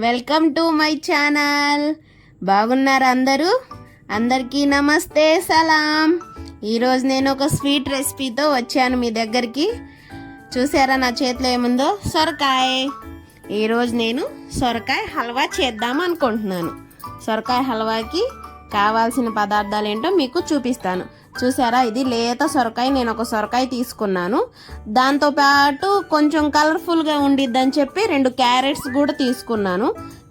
Welcome to my channel. బాగున్నారు అందరూ? అందరికీ నమస్తే, సలాం. ఈరోజు నేను ఒక స్వీట్ రెసిపీతో వచ్చాను మీ దగ్గరికి. చూసారా నా చేతిలో ఏముందో? సొరకాయ. ఈరోజు నేను సొరకాయ హల్వా చేద్దాం అనుకుంటున్నాను. సొరకాయ హల్వాకి కావాల్సిన పదార్థాలు ఏంటో మీకు చూపిస్తాను. చూసారా, ఇది లేత సొరకాయ. నేను ఒక సొరకాయ తీసుకున్నాను. దాంతోపాటు కొంచెం కలర్ఫుల్గా ఉండిద్దని చెప్పి 2 క్యారెట్స్ కూడా తీసుకున్నాను.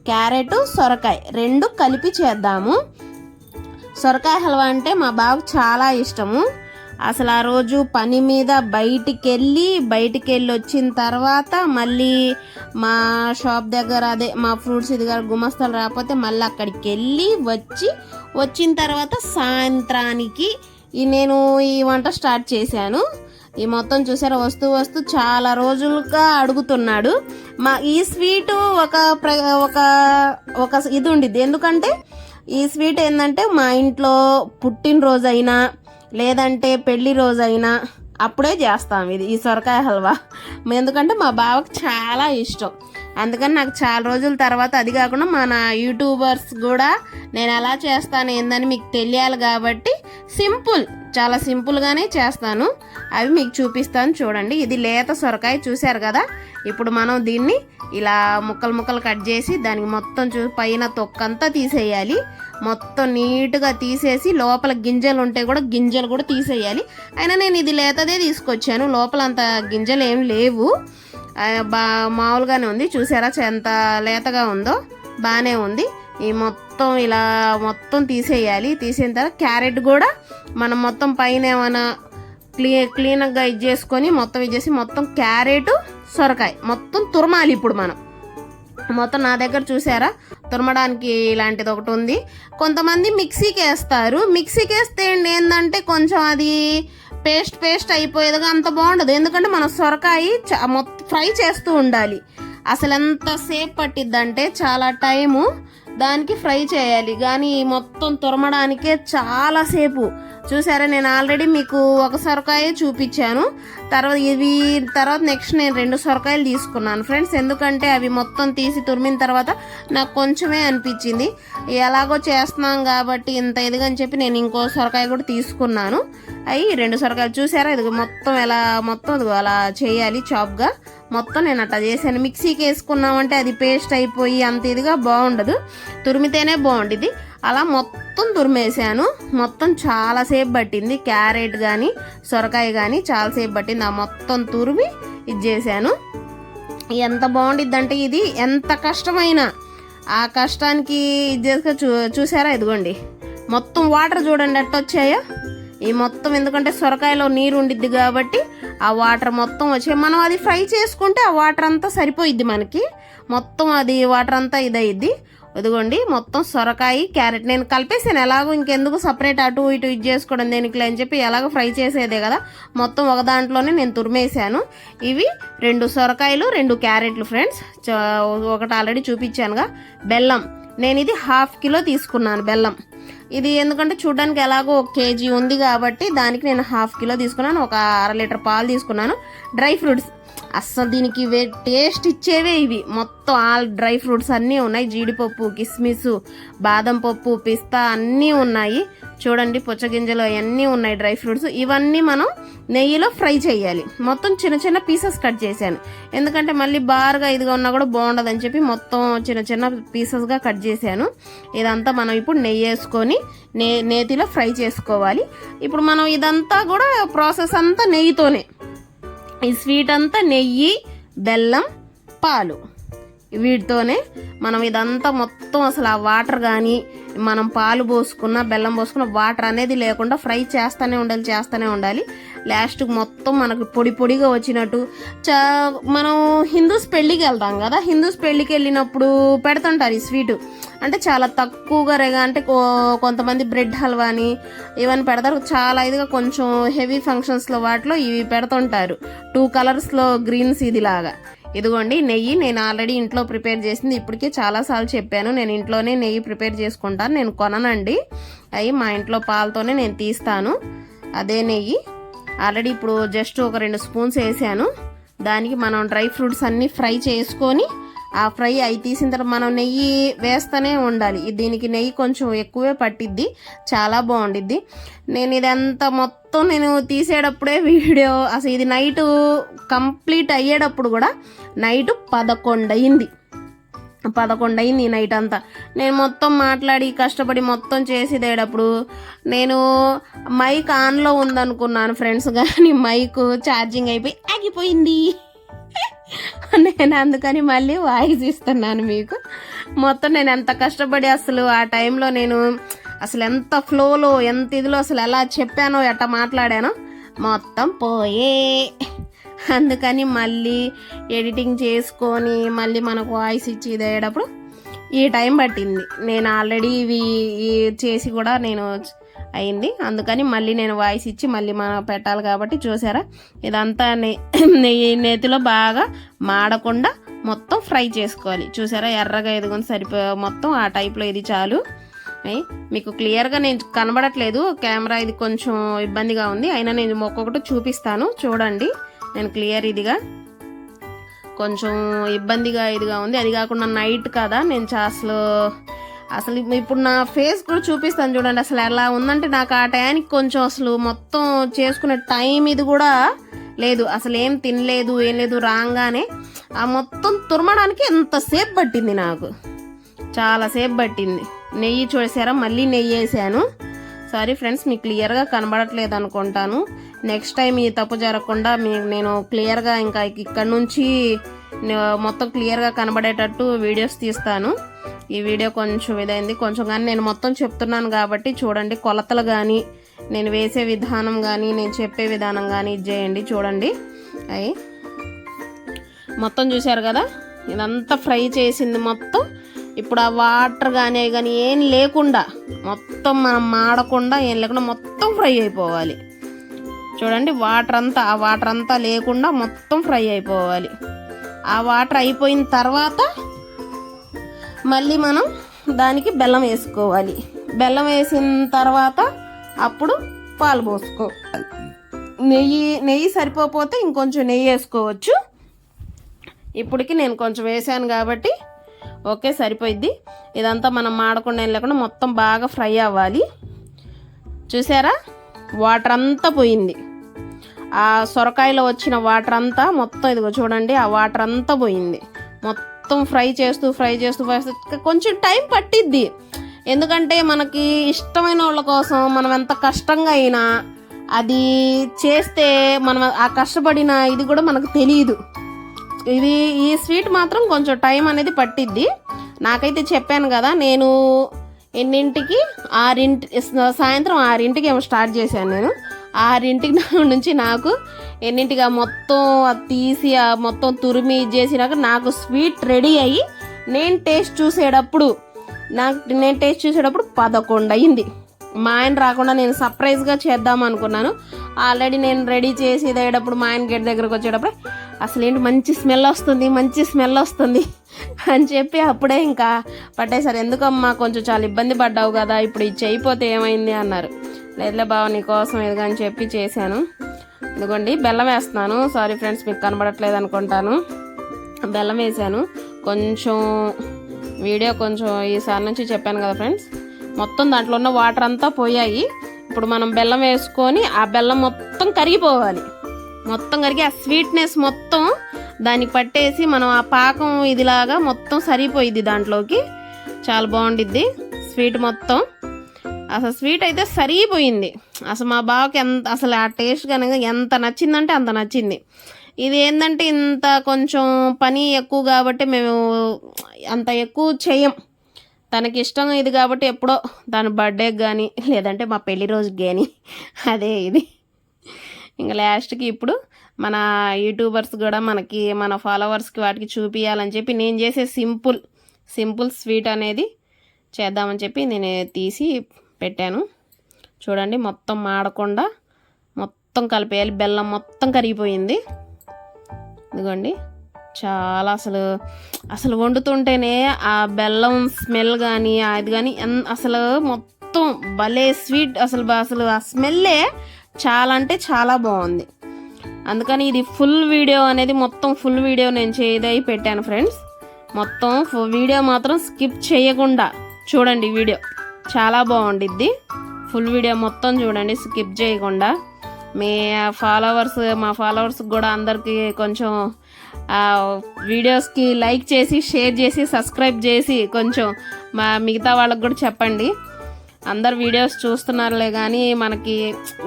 క్యారెట్, సొరకాయ 2 కలిపి చేద్దాము. సొరకాయ హల్వా అంటే మా బాబుకు చాలా ఇష్టము. అసలు ఆ రోజు పని మీద బయటికి వెళ్ళి వచ్చిన తర్వాత మళ్ళీ మా షాప్ దగ్గర, అదే మా ఫ్రూట్స్ దగ్గర గుమస్తలు రాకపోతే మళ్ళీ అక్కడికి వెళ్ళి వచ్చిన తర్వాత సాయంత్రానికి నేను ఈ వంట స్టార్ట్ చేశాను. ఈ మొత్తం చూసారా, వస్తూ చాలా రోజులుగా అడుగుతున్నాడు. ఈ స్వీటు ఒక ఇది ఉండిద్ది. ఎందుకంటే ఈ స్వీట్ ఏంటంటే మా ఇంట్లో పుట్టినరోజైనా లేదంటే పెళ్లి రోజైనా అప్పుడే చేస్తాం ఈ సొరకాయ హల్వా. ఎందుకంటే మా బావకు చాలా ఇష్టం. అందుకని నాకు చాలా రోజుల తర్వాత, అది కాకుండా మన యూట్యూబర్స్ కూడా నేను ఎలా చేస్తాను ఏందని మీకు తెలియాలి కాబట్టి చాలా సింపుల్గానే చేస్తాను. అవి మీకు చూపిస్తాను చూడండి. ఇది లేత సొరకాయ చూశారు కదా. ఇప్పుడు మనం దీన్ని ఇలా ముక్కలు కట్ చేసి దానికి మొత్తం పైన తొక్కంతా తీసేయాలి. మొత్తం నీట్గా తీసేసి లోపల గింజలు ఉంటే కూడా గింజలు కూడా తీసేయాలి. అయినా నేను ఇది లేతదే తీసుకొచ్చాను. లోపల అంత గింజలు ఏం లేవు, మామూలుగానే ఉంది. చూసారా ఎంత లేతగా ఉందో, బాగానే ఉంది. ఈ మొత్తం ఇలా తీసేయాలి. తీసిన తర్వాత క్యారెట్ కూడా మనం మొత్తం పైన ఏమైనా క్లీన్గా ఇది చేసుకొని మొత్తం క్యారెట్, సొరకాయ మొత్తం తురమాలి. ఇప్పుడు మనం మొత్తం నా దగ్గర చూసారా తురమడానికి ఇలాంటిది ఒకటి ఉంది. కొంతమంది మిక్సీకి వేస్తారు. మిక్సీకి వేస్తే ఏంటంటే కొంచెం అది పేస్ట్ అయిపోయేదిగా అంత బాగుండదు. ఎందుకంటే మనం సొరకాయ ఫ్రై చేస్తూ ఉండాలి. అసలు ఎంతసేపు పట్టిద్దంటే చాలా టైము దానికి ఫ్రై చేయాలి. కానీ మొత్తం తురమడానికే చాలాసేపు. చూసారా, నేను ఆల్రెడీ మీకు ఒక సొరకాయ చూపించాను. తర్వాత నెక్స్ట్ నేను 2 సొరకాయలు తీసుకున్నాను ఫ్రెండ్స్. ఎందుకంటే అవి మొత్తం తీసి తురిమిన తర్వాత నాకు కొంచెమే అనిపించింది. ఎలాగో చేస్తున్నాం కాబట్టి ఇంత ఇదిగని చెప్పి నేను ఇంకో సొరకాయ కూడా తీసుకున్నాను. అవి 2 సొరకాయలు చూసారా. ఇది మొత్తం అలా చేయాలి చాప్గా. మొత్తం నేను అట్లా చేశాను. మిక్సీకి వేసుకున్నామంటే అది పేస్ట్ అయిపోయి అంత ఇదిగా బాగుండదు, తురిమితేనే బాగుంటుంది. అలా మొత్తం తురిమేసాను. మొత్తం చాలాసేపు పట్టింది. క్యారెట్ కానీ సొరకాయ కానీ చాలాసేపు పట్టింది. ఆ మొత్తం తురిమి ఇది చేశాను. ఎంత బాగుండిద్ది అంటే ఇది ఎంత కష్టమైనా ఆ కష్టానికి ఇది చూసారా. ఇదిగోండి మొత్తం వాటర్ చూడండి ఎట్ట వచ్చాయో. ఈ మొత్తం ఎందుకంటే సొరకాయలో నీరు ఉండిద్ది కాబట్టి ఆ వాటర్ మొత్తం వచ్చాయి. మనం అది ఫ్రై చేసుకుంటే ఆ వాటర్ అంతా సరిపోయిద్ది మనకి. మొత్తం అది వాటర్ అంతా ఇదయిద్ది. ఇదిగోండి మొత్తం సొరకాయ, క్యారెట్ నేను కలిపేసాను. ఎలాగో ఇంకెందుకు సపరేట్ అటు ఇటు ఇది చేసుకోవడం దేనికి అని చెప్పి ఎలాగో ఫ్రై చేసేదే కదా. మొత్తం ఒక దాంట్లోనే నేను తురిమేసాను. ఇవి 2 సొరకాయలు, 2 క్యారెట్లు ఫ్రెండ్స్. ఒకటి ఆల్రెడీ చూపించానుగా. బెల్లం నేను ఇది 1/2 కిలో తీసుకున్నాను బెల్లం. ఇది ఎందుకంటే చూడడానికి ఎలాగో 1 కేజీ ఉంది కాబట్టి దానికి నేను 1/2 కిలో తీసుకున్నాను. ఒక 1/2 లీటర్ పాలు తీసుకున్నాను. డ్రై ఫ్రూట్స్ అస్సలు దీనికి టేస్ట్ ఇచ్చేవే ఇవి. మొత్తం ఆల్ డ్రై ఫ్రూట్స్ అన్నీ ఉన్నాయి. జీడిపప్పు, కిస్మిస్, బాదం పప్పు, పిస్తా అన్నీ ఉన్నాయి. చూడండి పుచ్చగింజలు అవన్నీ ఉన్నాయి డ్రై ఫ్రూట్స్. ఇవన్నీ మనం నెయ్యిలో ఫ్రై చేయాలి. మొత్తం చిన్న పీసెస్ కట్ చేశాను. ఎందుకంటే మళ్ళీ బారుగా ఇదిగా ఉన్నా కూడా బాగుండదని చెప్పి మొత్తం చిన్న పీసెస్గా కట్ చేశాను. ఇదంతా మనం ఇప్పుడు నెయ్యి వేసుకొని నేతిలో ఫ్రై చేసుకోవాలి. ఇప్పుడు మనం ఇదంతా కూడా ప్రాసెస్ అంతా నెయ్యితోనే. ఈ స్వీట్ అంతా నెయ్యి, బెల్లం, పాలు వీటితోనే మనం ఇదంతా మొత్తం అసలు ఆ వాటర్ కానీ మనం పాలు పోసుకున్న బెల్లం పోసుకున్న వాటర్ అనేది లేకుండా ఫ్రై చేస్తూనే ఉండాలి. లాస్ట్కి మొత్తం మనకు పొడిగా వచ్చినట్టు. మనం హిందూస్ పెళ్ళికి వెళ్తాం కదా. హిందూస్ పెళ్ళికి వెళ్ళినప్పుడు పెడుతుంటారు ఈ స్వీటు. అంటే చాలా తక్కువగా అంటే కొంతమంది బ్రెడ్ హల్వాని ఇవన్నీ పెడతారు. చాలా ఇదిగా కొంచెం హెవీ ఫంక్షన్స్లో వాటిలో ఇవి పెడుతుంటారు. 2 కలర్స్లో గ్రీన్స్ ఇదిలాగా. ఇదిగోండి నెయ్యి నేను ఆల్రెడీ ఇంట్లో ప్రిపేర్ చేసింది. ఇప్పటికే చాలాసార్లు చెప్పాను, నేను ఇంట్లోనే నెయ్యి ప్రిపేర్ చేసుకుంటాను. నేను కొననండి, అవి మా ఇంట్లో పాలతోనే నేను తీస్తాను. అదే నెయ్యి ఆల్రెడీ ఇప్పుడు జస్ట్ ఒక 2 స్పూన్స్ వేసాను. దానికి మనం డ్రై ఫ్రూట్స్ అన్నీ ఫ్రై చేసుకొని ఆ ఫ్రై అవి తీసిన తర్వాత మనం నెయ్యి వేస్తూనే ఉండాలి. దీనికి నెయ్యి కొంచెం ఎక్కువే పట్టిద్ది, చాలా బాగుండిద్ది. నేను ఇదంతా మొత్తం నేను తీసేటప్పుడే వీడియో అసలు ఇది నైట్ కంప్లీట్ అయ్యేటప్పుడు కూడా నైట్ 11 అయింది నైట్ అంతా. నేను మొత్తం మాట్లాడి కష్టపడి మొత్తం చేసేటప్పుడు నేను మైక్ ఆన్లో ఉందనుకున్నాను ఫ్రెండ్స్, కానీ మైక్ ఛార్జింగ్ అయిపోయి ఆగిపోయింది. నేను అందుకని మళ్ళీ వాయిస్ ఇస్తున్నాను మీకు. మొత్తం నేను ఎంత కష్టపడి అసలు ఆ టైంలో నేను అసలు ఎంత ఫ్లోలో ఎంత ఇదిలో అసలు ఎలా చెప్పానో ఎట్లా మాట్లాడానో మొత్తం పోయే. అందుకని మళ్ళీ ఎడిటింగ్ చేసుకొని మళ్ళీ మనకు వాయిస్ ఇచ్చి ఇది అయ్యేటప్పుడు ఈ టైం పట్టింది. నేను ఆల్రెడీ ఇవి చేసి కూడా నేను అయింది, అందుకని మళ్ళీ నేను వాయిస్ ఇచ్చి మళ్ళీ మనం పెట్టాలి కాబట్టి. చూసారా ఇదంతా నేతిలో బాగా మాడకుండా మొత్తం ఫ్రై చేసుకోవాలి. చూసారా ఎర్రగా ఎదుగుని మొత్తం ఆ టైప్లో ఇది చాలు. మీకు క్లియర్గా నేను కనబడట్లేదు, కెమెరా ఇది కొంచెం ఇబ్బందిగా ఉంది, అయినా నేను ఒక్కొక్కటి చూపిస్తాను చూడండి. నేను క్లియర్ ఇదిగా కొంచెం ఇబ్బందిగా ఇదిగా ఉంది, అది కాకుండా నైట్ కదా నేను అసలు ఇప్పుడు నా ఫేస్ కూడా చూపిస్తాను చూడండి. అసలు ఎలా ఉందంటే నాకు ఆ టైంకి కొంచెం అసలు మొత్తం చేసుకునే టైం ఇది కూడా లేదు, అసలు ఏం తినలేదు ఏం లేదు. రాగానే ఆ మొత్తం తురమడానికి ఎంతసేపు పట్టింది, నాకు చాలాసేపు పట్టింది. నెయ్యి చూసారా, మళ్ళీ నెయ్యి వేసాను. సారీ ఫ్రెండ్స్ మీకు క్లియర్గా కనబడట్లేదు అనుకుంటాను. నెక్స్ట్ టైం ఈ తప్పు జరగకుండా నేను క్లియర్గా ఇంకా ఇక్కడ నుంచి మొత్తం క్లియర్గా కనబడేటట్టు వీడియోస్ తీస్తాను. ఈ వీడియో కొంచెం ఇదైంది కొంచెం, కానీ నేను మొత్తం చెప్తున్నాను కాబట్టి చూడండి. కొలతలు కానీ నేను వేసే విధానం కానీ నేను చెప్పే విధానం కానీ ఇది చేయండి చూడండి. అవి మొత్తం చూశారు కదా, ఇదంతా ఫ్రై చేసింది మొత్తం. ఇప్పుడు ఆ వాటర్ కానీ అవి కానీ ఏం లేకుండా మొత్తం మనం మాడకుండా ఏం లేకుండా మొత్తం ఫ్రై అయిపోవాలి. చూడండి ఆ వాటర్ అంతా లేకుండా మొత్తం ఫ్రై అయిపోవాలి. ఆ వాటర్ అయిపోయిన తర్వాత మళ్ళీ మనం దానికి బెల్లం వేసుకోవాలి. బెల్లం వేసిన తర్వాత అప్పుడు పాలు పోసుకోవాలి. నెయ్యి సరిపోతే ఇంకొంచెం నెయ్యి వేసుకోవచ్చు. ఇప్పటికి నేను కొంచెం వేసాను కాబట్టి ఓకే సరిపోయిద్ది. ఇదంతా మనం మాడకుండా ఏం లేకుండా మొత్తం బాగా ఫ్రై అవ్వాలి. చూసారా వాటర్ అంతా పోయింది, ఆ సొరకాయలో వచ్చిన వాటర్ అంతా మొత్తం ఇదిగో చూడండి, ఆ వాటర్ అంతా పోయింది. మొత్తం ఫ్రై చేస్తూ కొంచెం టైం పట్టిద్ది, ఎందుకంటే మనకి ఇష్టమైన వాళ్ళ కోసం మనం ఎంత కష్టంగా అయినా అది చేస్తే మనం ఆ కష్టపడిన ఇది కూడా మనకు తెలియదు. ఈ స్వీట్ మాత్రం కొంచెం టైం అనేది పట్టిద్ది. నాకైతే చెప్పాను కదా, నేను ఎన్నింటికి సాయంత్రం 6ంటికి ఏమో స్టార్ట్ చేశాను. నేను 6ంటికి నుంచి నాకు ఎన్నింటికి మొత్తం తీసి మొత్తం తురిమి చేసినాక నాకు స్వీట్ రెడీ అయ్యి నేను టేస్ట్ చూసేటప్పుడు 11 అయింది. మా ఆయన రాకుండా నేను సర్ప్రైజ్గా చేద్దాం అనుకున్నాను. ఆల్రెడీ నేను రెడీ చేసి ఇదేటప్పుడు మా ఆయన గేట్ దగ్గరకు వచ్చేటప్పుడు అసలు ఏంటి మంచి స్మెల్ వస్తుంది అని చెప్పి అప్పుడే ఇంకా పట్టేశారు. ఎందుకమ్మా కొంచెం చాలా ఇబ్బంది పడ్డావు కదా, ఇప్పుడు ఇది చేయిపోతే ఏమైంది అన్నారు. లేదులే బావ నీకోసం ఎదుగా అని చెప్పి చేశాను. ఇదిగోండి బెల్లం వేస్తున్నాను. సారీ ఫ్రెండ్స్ మీకు కనబడట్లేదు అనుకుంటాను. బెల్లం వేసాను. కొంచెం వీడియో కొంచెం ఈసారి నుంచి చెప్పాను కదా ఫ్రెండ్స్, మొత్తం దాంట్లో ఉన్న వాటర్ అంతా పోయాయి. ఇప్పుడు మనం బెల్లం వేసుకొని ఆ బెల్లం మొత్తం కరిగిపోవాలి. మొత్తం కరిగి ఆ స్వీట్నెస్ మొత్తం దానికి పట్టేసి మనం ఆ పాకం ఇదిలాగా మొత్తం సరిపోయిద్ది, దాంట్లోకి చాలా బాగుండిద్ది స్వీట్ మొత్తం. అసలు స్వీట్ అయితే సరిపోయింది. అసలు మా బావకి అసలు ఆ టేస్ట్ కనుక ఎంత నచ్చిందంటే అంత నచ్చింది. ఇది ఏంటంటే ఇంత కొంచెం పని ఎక్కువ కాబట్టి మేము అంత ఎక్కువ చేయం. తనకి ఇష్టం ఇది కాబట్టి ఎప్పుడో తన బర్త్డేకి కానీ లేదంటే మా పెళ్లి రోజుకి కానీ అదే ఇది. ఇంకా లాస్ట్కి ఇప్పుడు మన యూట్యూబర్స్ కూడా మనకి మన ఫాలోవర్స్కి వాటికి చూపించాలని చెప్పి నేను చేసే సింపుల్ స్వీట్ అనేది చేద్దామని చెప్పి నేను తీసి పెట్టాను. చూడండి మొత్తం మాడకుండా మొత్తం కలిపేయాలి. బెల్లం మొత్తం కరిగిపోయింది. ఇదిగోండి చాలా అసలు వండుతుంటేనే ఆ బెల్లం స్మెల్ కానీ అది కానీ అసలు మొత్తం భలే స్వీట్. అసలు ఆ స్మెల్లే చాలా అంటే చాలా బాగుంది. అందుకని ఇది ఫుల్ వీడియో అనేది మొత్తం ఫుల్ వీడియో నేను చేయదై పెట్టాను ఫ్రెండ్స్. మొత్తం వీడియో మాత్రం స్కిప్ చేయకుండా చూడండి, వీడియో చాలా బాగుండిద్ది. ఫుల్ వీడియో మొత్తం చూడండి స్కిప్ చేయకుండా. మా ఫాలోవర్స్ కూడా అందరికీ కొంచెం వీడియోస్కి లైక్ చేసి, షేర్ చేసి, సబ్స్క్రైబ్ చేసి కొంచెం మిగతా వాళ్ళకి కూడా చెప్పండి. అందరు వీడియోస్ చూస్తున్నారులే కానీ మనకి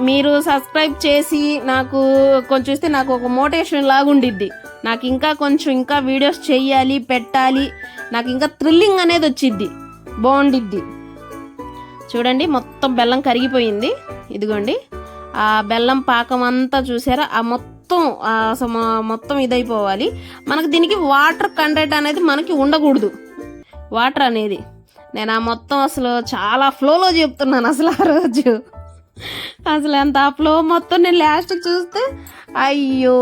మీరు సబ్స్క్రైబ్ చేసి నాకు కొంచెం చూస్తే నాకు ఒక మోటివేషన్ లాగా ఉండిద్ది. నాకు ఇంకా వీడియోస్ చెయ్యాలి, పెట్టాలి, నాకు ఇంకా థ్రిల్లింగ్ అనేది వచ్చిద్ది, బాగుండిద్ది. చూడండి మొత్తం బెల్లం కరిగిపోయింది. ఇదిగోండి ఆ బెల్లం పాకం అంతా చూసారా, ఆ మొత్తం ఇదైపోవాలి. మనకు దీనికి వాటర్ కంటెంట్ అనేది మనకి ఉండకూడదు. వాటర్ అనేది నేను ఆ మొత్తం అసలు చాలా ఫ్లోలో చెప్తున్నాను. అసలు ఆ రోజు అసలు ఎంత ఆ ఫ్లో మొత్తం నేను లాస్ట్కి చూస్తే అయ్యో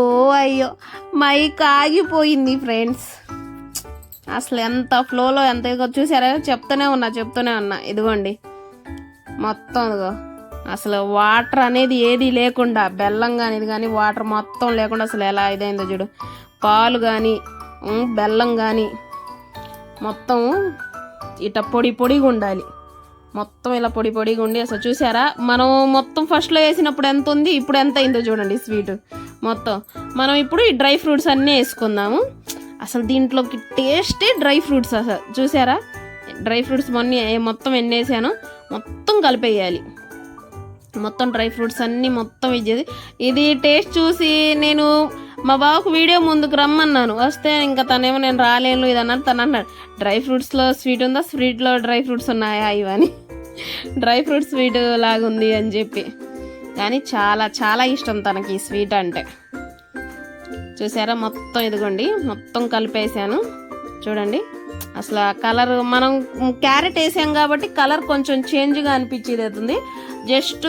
మైక్ ఆగిపోయింది ఫ్రెండ్స్. అసలు ఎంత ఫ్లోలో ఎంత చూసారా, చెప్తూనే ఉన్నా. ఇదిగోండి మొత్తం ఇదిగో అసలు వాటర్ అనేది ఏది లేకుండా, బెల్లం కానీ ఇది కానీ వాటర్ మొత్తం లేకుండా అసలు ఎలా ఇదైందో చూడు. పాలు కానీ బెల్లం కానీ మొత్తం ఇట్లా పొడిగా ఉండాలి. మొత్తం ఇలా పొడిగా ఉండి అసలు చూసారా, మనం మొత్తం ఫస్ట్లో వేసినప్పుడు ఎంత ఉంది, ఇప్పుడు ఎంత అయిందో చూడండి స్వీట్ మొత్తం. మనం ఇప్పుడు ఈ డ్రై ఫ్రూట్స్ అన్నీ వేసుకుందాము. అసలు దీంట్లోకి టేస్టే డ్రై ఫ్రూట్స్. అసలు చూసారా డ్రై ఫ్రూట్స్ మొత్తం ఎన్ని వేసానో మొత్తం కలిపేయాలి. మొత్తం డ్రై ఫ్రూట్స్ అన్నీ మొత్తం ఇచ్చేది. ఇది టేస్ట్ చూసి నేను మా బావకు వీడియో ముందుకు రమ్మన్నాను. వస్తే ఇంకా తనేమో నేను రాలేను ఇది అన్నాడు. తను అన్నాడు డ్రై ఫ్రూట్స్లో స్వీట్ ఉందా, స్వీట్లో డ్రై ఫ్రూట్స్ ఉన్నాయా ఇవని, డ్రై ఫ్రూట్స్ స్వీట్ లాగుంది అని చెప్పి. కానీ చాలా చాలా ఇష్టం తనకి ఈ స్వీట్ అంటే. చూసారా మొత్తం ఇదిగోండి మొత్తం కలిపేసాను. చూడండి అసలు కలర్ మనం క్యారెట్ వేసాం కాబట్టి కలర్ కొంచెం చేంజ్గా అనిపించేది అవుతుంది. జస్ట్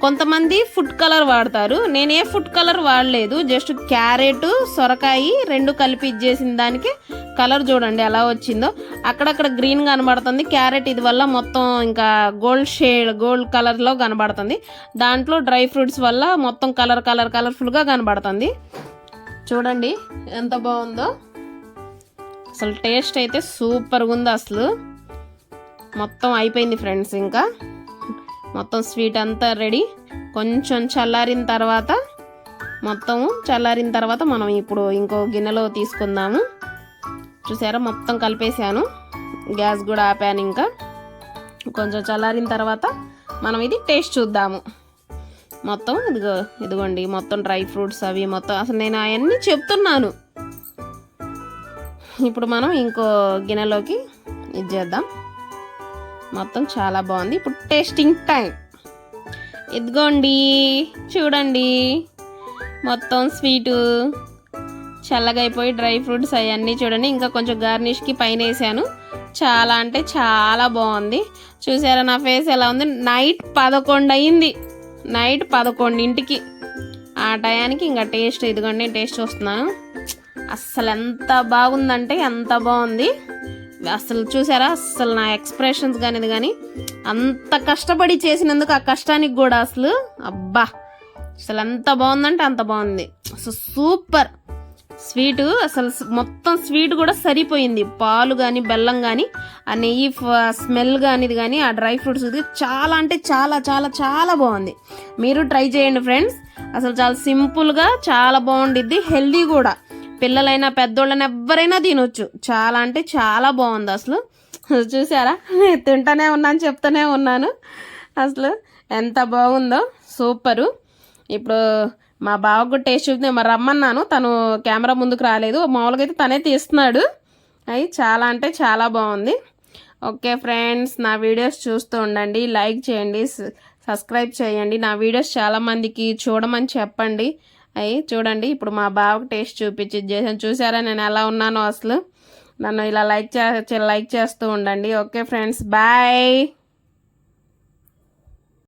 కొంతమంది ఫుడ్ కలర్ వాడతారు, నేను ఏ ఫుడ్ కలర్ వాడలేదు. జస్ట్ క్యారెట్ సొరకాయ రెండు కలిపి ఇచ్చేసిన దానికి కలర్ చూడండి ఎలా వచ్చిందో. అక్కడక్కడ గ్రీన్ కనబడుతుంది క్యారెట్, ఇది వల్ల మొత్తం ఇంకా గోల్డ్ కలర్లో కనబడుతుంది. దాంట్లో డ్రై ఫ్రూట్స్ వల్ల మొత్తం కలర్ఫుల్గా కనబడుతుంది. చూడండి ఎంత బాగుందో. అసలు టేస్ట్ అయితే సూపర్గా ఉంది. అసలు మొత్తం అయిపోయింది ఫ్రెండ్స్. ఇంకా మొత్తం స్వీట్ అంతా రెడీ. కొంచెం చల్లారిన తర్వాత మనం ఇప్పుడు ఇంకో గిన్నెలో తీసుకుందాము. చూసారా మొత్తం కలిపేసాను, గ్యాస్ కూడా ఆపాను. ఇంకా కొంచెం చల్లారిన తర్వాత మనం ఇది టేస్ట్ చూద్దాము. మొత్తం ఇదిగోండి మొత్తం డ్రై ఫ్రూట్స్ అవి మొత్తం అసలు నేను అవన్నీ చెప్తున్నాను. ఇప్పుడు మనం ఇంకో గిన్నెలోకి ఇచ్చేద్దాం. మొత్తం చాలా బాగుంది. ఇప్పుడు టేస్టింగ్ టైం. ఇదిగోండి చూడండి మొత్తం స్వీటు చల్లగా అయిపోయి డ్రై ఫ్రూట్స్ అవన్నీ చూడండి. ఇంకా కొంచెం గార్నిష్కి పైన వేసాను. చాలా అంటే చాలా బాగుంది. చూసారా నా ఫేస్ ఎలా ఉంది. నైట్ 11 అయింది, నైట్ 11ంటికి ఆ టయానికి ఇంకా టేస్ట్ ఇదిగోండి టేస్ట్ చూస్తున్నాను. అస్సలు ఎంత బాగుందంటే ఎంత బాగుంది. అసలు చూసారా అసలు నా ఎక్స్ప్రెషన్స్ కానీ ఇది కానీ అంత కష్టపడి చేసినందుకు ఆ కష్టానికి కూడా అసలు అసలు ఎంత బాగుందంటే అంత బాగుంది. అసలు సూపర్ స్వీటు. అసలు మొత్తం స్వీట్ కూడా సరిపోయింది. పాలు కానీ బెల్లం కానీ ఆ నెయ్యి స్మెల్ కానీ ఇది కానీ ఆ డ్రై ఫ్రూట్స్ చాలా అంటే చాలా చాలా చాలా బాగుంది. మీరు ట్రై చేయండి ఫ్రెండ్స్. అసలు చాలా సింపుల్గా చాలా బాగుండిద్ది. హెల్దీ కూడా. పిల్లలైనా పెద్దోళ్ళైనా ఎవరైనా తినొచ్చు. చాలా అంటే చాలా బాగుంది. అసలు చూసారా తింటానే ఉన్నాను, చెప్తానే ఉన్నాను. అసలు ఎంత బాగుందో సూపరు. ఇప్పుడు మా బావకు టేస్ట్ చూస్తే మరి రమ్మన్నాను, తను కెమెరా ముందుకు రాలేదు. మామూలుగా అయితే తనే తీస్తున్నాడు. అవి చాలా అంటే చాలా బాగుంది. ఓకే ఫ్రెండ్స్, నా వీడియోస్ చూస్తూ ఉండండి, లైక్ చేయండి, సబ్స్క్రైబ్ చేయండి. నా వీడియోస్ చాలామందికి చూడమని చెప్పండి. అవి చూడండి. ఇప్పుడు మా బావకు టేస్ట్ చూపించి చేసాను. చూసారా నేను ఎలా ఉన్నానో. అసలు నన్ను ఇలా లైక్ చేస్తూ ఉండండి. Okay friends, bye.